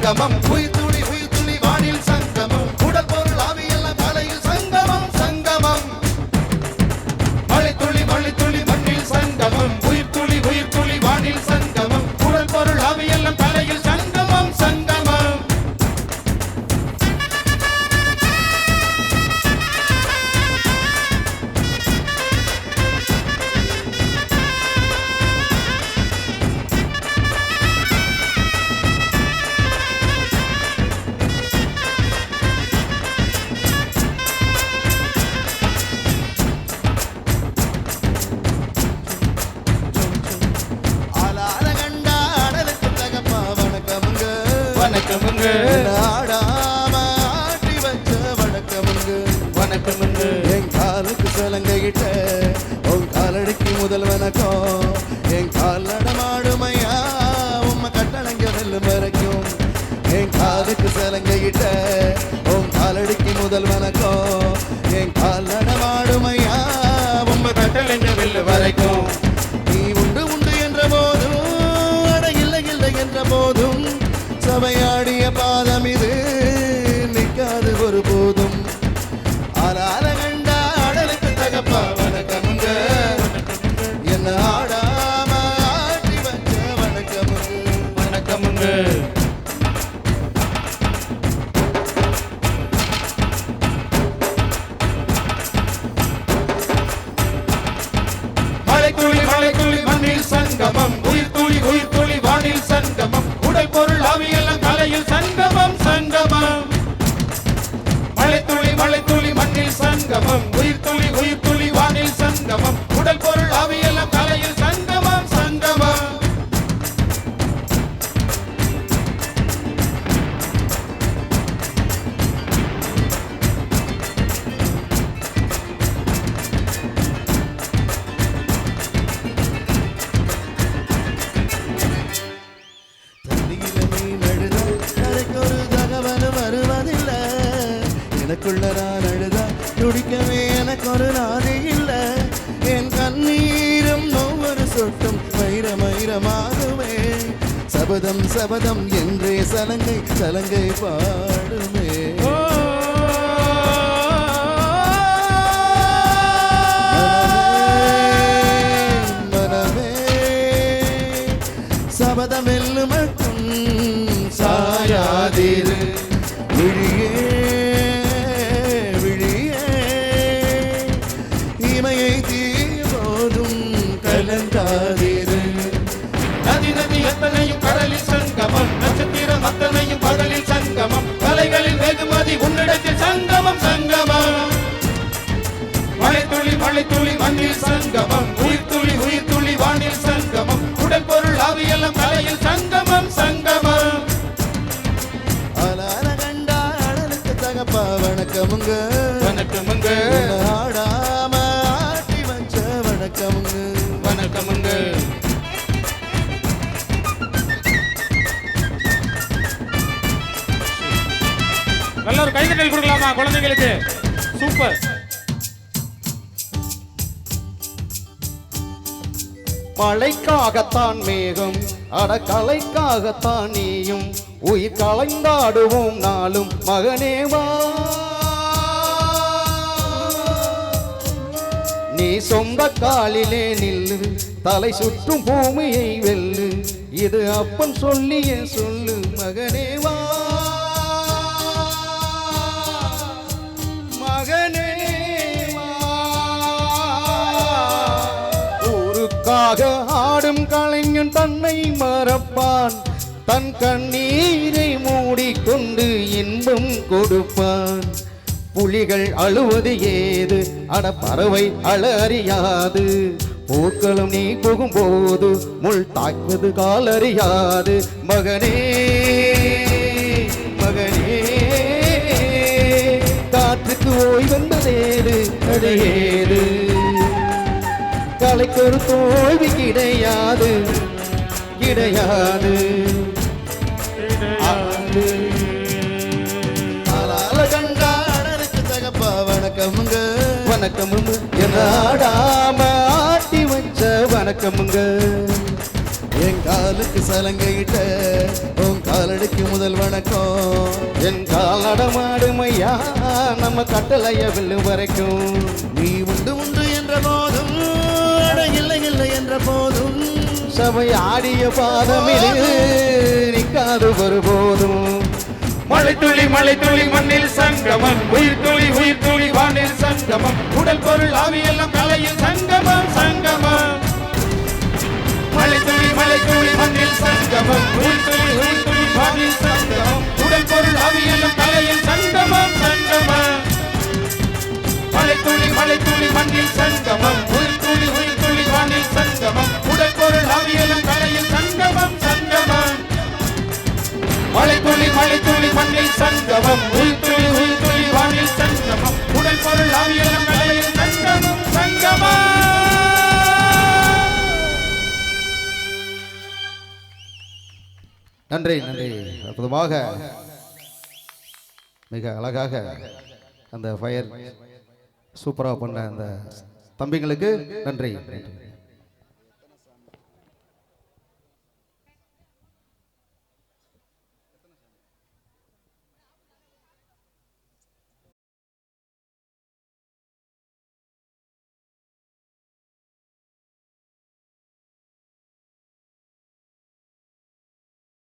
சங்கமம் உயிர் துளி வானில் சங்கமம் உடல் பொருள் ஆவி எல்லாம் தலையில் சங்கமம் சங்கமம் மழை துளி மண்ணில் சங்கமம் உயிர் துளி வானில் சங்கமம் உடல் பொருள் ஆவி எல்லாம் தலையில் சங்கமம் சங்கமம் வணக்கமுங்க ஆடாம ஆட்டி வச்ச வணக்கமுங்க வணக்கமுங்க என் காலுக்கு சலங்கையிட்ட உன் காலடிக்கு முதல் வணக்கம் என் கால் நடமாடுமையா உம்ம கட்டளங்க வெல்லும் வரைக்கும் என் காலுக்கு சலங்கையிட்ட உன் காலடிக்கு முதல் வணக்கம் என் கால் நடமாடுமையா உம்ம கட்டளங்க வெல்லும் வரைக்கும் நீ உண்டு என்ற போதும் அட இல்லை என்ற போதும் சபையாடிய பாதம் இது நிற்காது ஒரு போதும் ஆளால கண்டா அடலுக்கு தகப்பா வணக்கமுங்க என்ன ஆடாம ஆட்டி வச்ச வணக்கமுங்க வணக்கமுங்க மழை துளி மண்ணில் சங்கமம் உயிர் துளி வானில் சங்கமம் உடல் பொருள் ஆவி எல்லாம் தலையில் சங்கமம் சங்கமம் மழை துளி மண்ணில் சங்கமம் உயிர் துளி வானில் சங்கமம் உடல் பொருள் ஆவி எல்லாம் தலையில் சங்கமம் சங்கமம் எனக்குள்ள நான் அழுதா துடிக்கவே எனக்கு ஒரு நாடு இல்ல என் கண்ணீரும் ஒவ்வொரு சொட்டும் வைரமாகுமே சபதம் என்றே சலங்கை பாடுமே மனமே சபதம் வெல்லு மட்டும் சாயாதிரு விழியே நதி எத்தனையும் கடலில் சங்கமம் நட்சத்திரம் அத்தனையும் பகலில் சங்கமம் கலைகளில் வெகுமதி உன்னிடத்தில் சங்கமம் சங்கமம் மழை துளி மண்ணில் சங்கமம் உயிர் துளி வானில் சங்கமம் உடல் பொருள் ஆவி எல்லாம் கலையில் சங்கமம் சங்கமம் ஆளால கண்டா அடலுக்கு தகப்பா வணக்கமுங்க வணக்கமுங்க ஆடாம ஆட்டி வச்ச வணக்கமுங்க வணக்கமுங்க நல்ல ஒரு கைதட்டல் கொடுக்கலாமா குழந்தைகளுக்கு சூப்பர் மழைக்காகத்தான் மேகம் அடக்கலைக்காகத்தான் நீயும் உயிர் கலைந்தாடுவோம் நாளும் மகனேவா நீ சொந்த காலிலே நில்லு தலை சுற்றும் பூமியை வெல்லு இது அப்பன் சொல்லிய சொல்லு மகனேவா ஊருக்காக ஆடும் கலைஞன் தன்னை மறப்பான் தன் கண்ணீரை மூடிக்கொண்டு இன்பம் கொடுப்பான் புலிகள் அழுவது ஏது அட பறவை அழ அறியாது போக்களும் நீ போகும்போது முள் தாக்குவது காலறியாது மகனே காற்றுக்கு ஓய்வென்பதேது அடையேது கலைக்கு ஒரு தோல்வி கிடையாது வணக்கமுங்க வணக்கமுங்க என்னாடாம ஆட்டி வச்ச வணக்கமுங்க என் காலுக்கு சலங்கையிட்ட உன் காலடிக்கு முதல் வணக்கம். என் காலடமாடுமையா நம்ம கட்டளைய வில்லு வரைக்கும். நீ உண்டு உண்டு என்ற போதும் இல்லை இல்லை என்ற போதும் சபை ஆடிய பாதமில் நிற்காது ஒருபோதும். மழை துளி மண்ணில் சங்கமம், உயிர் துளி வானில் சங்கமம், உடல் பொருள் ஆவியெல்லாம் கலையில் சங்கமம் சங்கமம். மழை துளி மண்ணில் சங்கமம், உயிர் துளி வானில் சங்கமம், உடல் பொருள் ஆவியெல்லாம் கலையில் சங்கமம் சங்கமம். மழை துளி மண்ணில் சங்கமம், உயிர் துளி வானில் சங்கமம், உடல் பொருள் ஆவியெல்லாம் கலையில் சங்கமம் சங்கமம். மழை துளி மண்ணில் சங்கமம், உயிர் துளி வானில் சங்கமம், உடல் பொருள் ஆவியெல்லாம் கலையில் சங்கமம் சங்கமம். நன்றி நன்றி. அற்புதமாக மிக அழகாக அந்த ஃபயர் சூப்பராக பண்ண அந்த தம்பிங்களுக்கு நன்றி.